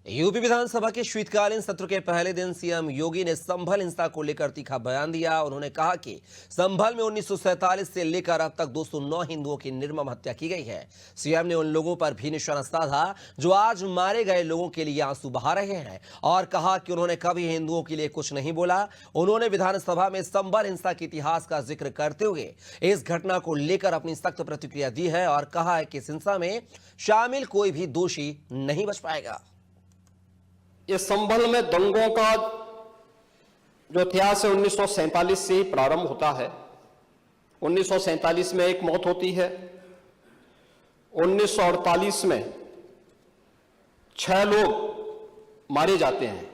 UP विधानसभा के शीतकालीन सत्र के पहले दिन सीएम योगी ने संभल हिंसा को लेकर तीखा बयान दिया। उन्होंने कहा कि संभल में 1947 से लेकर अब तक 209 हिंदुओं की निर्मम हत्या की गई है। सीएम ने उन लोगों पर भी निशाना साधा जो आज मारे गए लोगों के लिए आंसू बहा रहे हैं और कहा कि उन्होंने कभी हिंदुओं के लिए कुछ नहीं बोला। उन्होंने विधानसभा में संभल हिंसा के इतिहास का जिक्र करते हुए इस घटना को लेकर अपनी सख्त प्रतिक्रिया दी है और कहा है कि इस हिंसा में शामिल कोई भी दोषी नहीं बच पाएगा। ये संभल में दंगों का जो इतिहास है 1947 से ही प्रारंभ होता है। 1947 में एक मौत होती है, 1948 में 6 लोग मारे जाते हैं,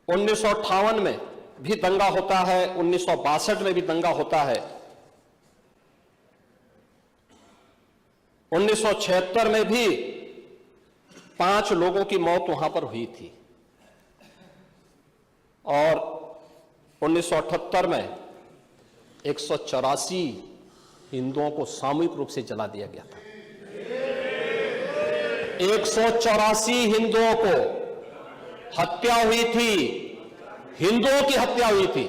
1958 में भी दंगा होता है, 1962 में भी दंगा होता है, 1976 में भी 5 लोगों की मौत वहां पर हुई थी और 1978 में 184 हिंदुओं को सामूहिक रूप से जला दिया गया था। 184 हिंदुओं को हत्या हुई थी, हिंदुओं की हत्या हुई थी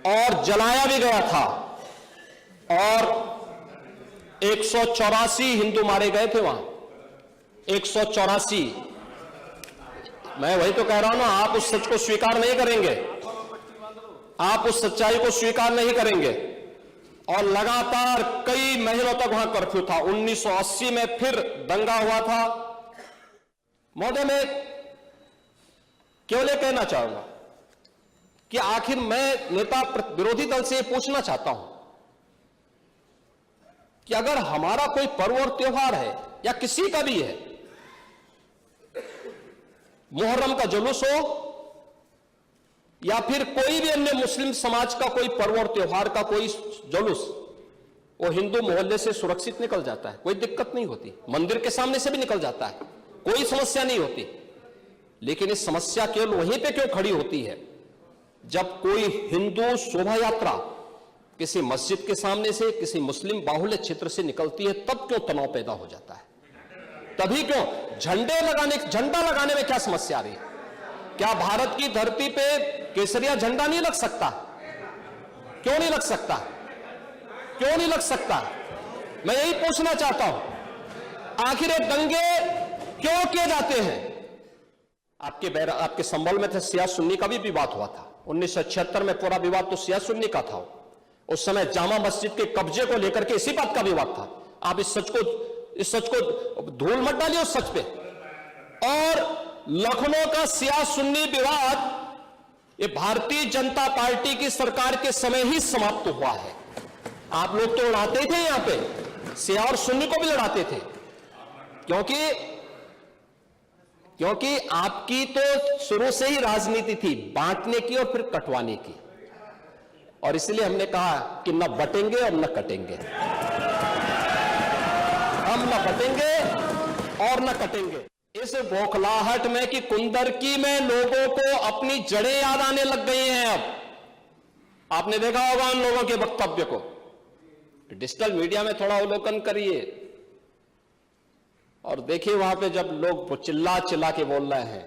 और जलाया भी गया था और 184 हिंदू मारे गए थे वहां। 184। मैं वही तो कह रहा हूं ना, आप उस सच को स्वीकार नहीं करेंगे, आप उस सच्चाई को स्वीकार नहीं करेंगे और लगातार कई महीनों तक वहां कर्फ्यू था। 1980 में फिर दंगा हुआ था। महोदय, मैं केवल कहना चाहूंगा कि आखिर मैं नेता विरोधी दल से पूछना चाहता हूं कि अगर हमारा कोई पर्व और त्योहार है या किसी का भी है, मुहर्रम का जुलूस हो या फिर कोई भी अन्य मुस्लिम समाज का कोई पर्व और त्योहार का कोई जुलूस, वो हिंदू मोहल्ले से सुरक्षित निकल जाता है, कोई दिक्कत नहीं होती, मंदिर के सामने से भी निकल जाता है, कोई समस्या नहीं होती। लेकिन इस समस्या केवल वहीं पे क्यों खड़ी होती है जब कोई हिंदू शोभा यात्रा किसी मस्जिद के सामने से, किसी मुस्लिम बाहुल्य क्षेत्र से निकलती है, तब क्यों तनाव पैदा हो जाता है? तभी क्यों झंडा लगाने में क्या समस्या आ रही है? क्या भारत की धरती पे केसरिया झंडा नहीं लग सकता? क्यों नहीं लग सकता? क्यों नहीं लग सकता? मैं यही पूछना चाहता हूं, आखिर ये दंगे क्यों किए जाते हैं? आपके संभल में थे शिया सुन्नी का भी विवाद हुआ था। 1976 में पूरा विवाद तो शिया सुन्नी का था। उस समय जामा मस्जिद के कब्जे को लेकर के इसी बात का विवाद था। आप इस सच को धूल मत डालिए उस सच पे। और लखनऊ का शिया सुन्नी विवाद ये भारतीय जनता पार्टी की सरकार के समय ही समाप्त हुआ है। आप लोग तो लड़ाते थे, यहां पे शिया और सुन्नी को भी लड़ाते थे, क्योंकि आपकी तो शुरू से ही राजनीति थी बांटने की और फिर कटवाने की, और इसलिए हमने कहा कि न बटेंगे और न कटेंगे, हम न बटेंगे और न कटेंगे। इस बौखलाहट में कि कुंदरकी में लोगों को अपनी जड़ें याद आने लग गई हैं। अब आपने देखा होगा उन लोगों के वक्तव्य को, डिजिटल मीडिया में थोड़ा अवलोकन करिए और देखिए वहां पे जब लोग चिल्ला के बोल रहे हैं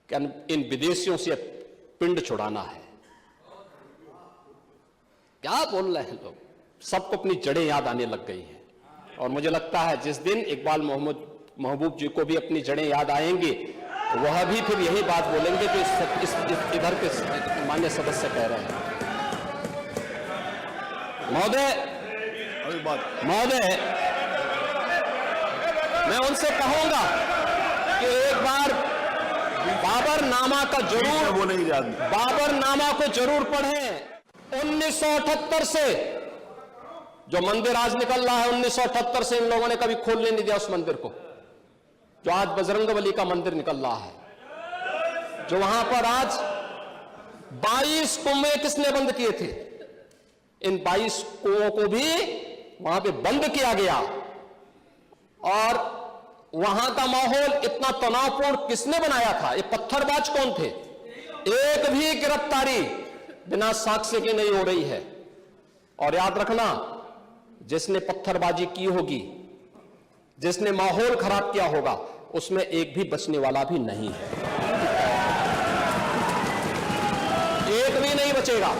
कि इन विदेशियों से पिंड छुड़ाना है, क्या बोल रहे हैं लोग? सबको अपनी जड़ें याद आने लग गई हैं और मुझे लगता है जिस दिन इकबाल महबूब जी को भी अपनी जड़ें याद आएंगी वह भी फिर यही बात बोलेंगे जो इधर के माननीय सदस्य कह रहे हैं। महोदय, मैं उनसे कहूंगा कि एक बार बाबरनामा को जरूर पढ़ें। 1978 से जो मंदिर आज निकल रहा है, 1978 से इन लोगों ने कभी खोलने नहीं दिया उस मंदिर को। जो आज बजरंगबली का मंदिर निकल रहा है, जो वहां पर आज 22 कुएं किसने बंद किए थे? इन 22 कुओं को भी वहां पे बंद किया गया और वहां का माहौल इतना तनावपूर्ण किसने बनाया था? ये पत्थरबाज कौन थे? एक भी गिरफ्तारी बिना साक्ष्य के नहीं हो रही है। और याद रखना, जिसने पत्थरबाजी की होगी, जिसने माहौल खराब किया होगा, उसमें एक भी बचने वाला भी नहीं है, एक भी नहीं बचेगा।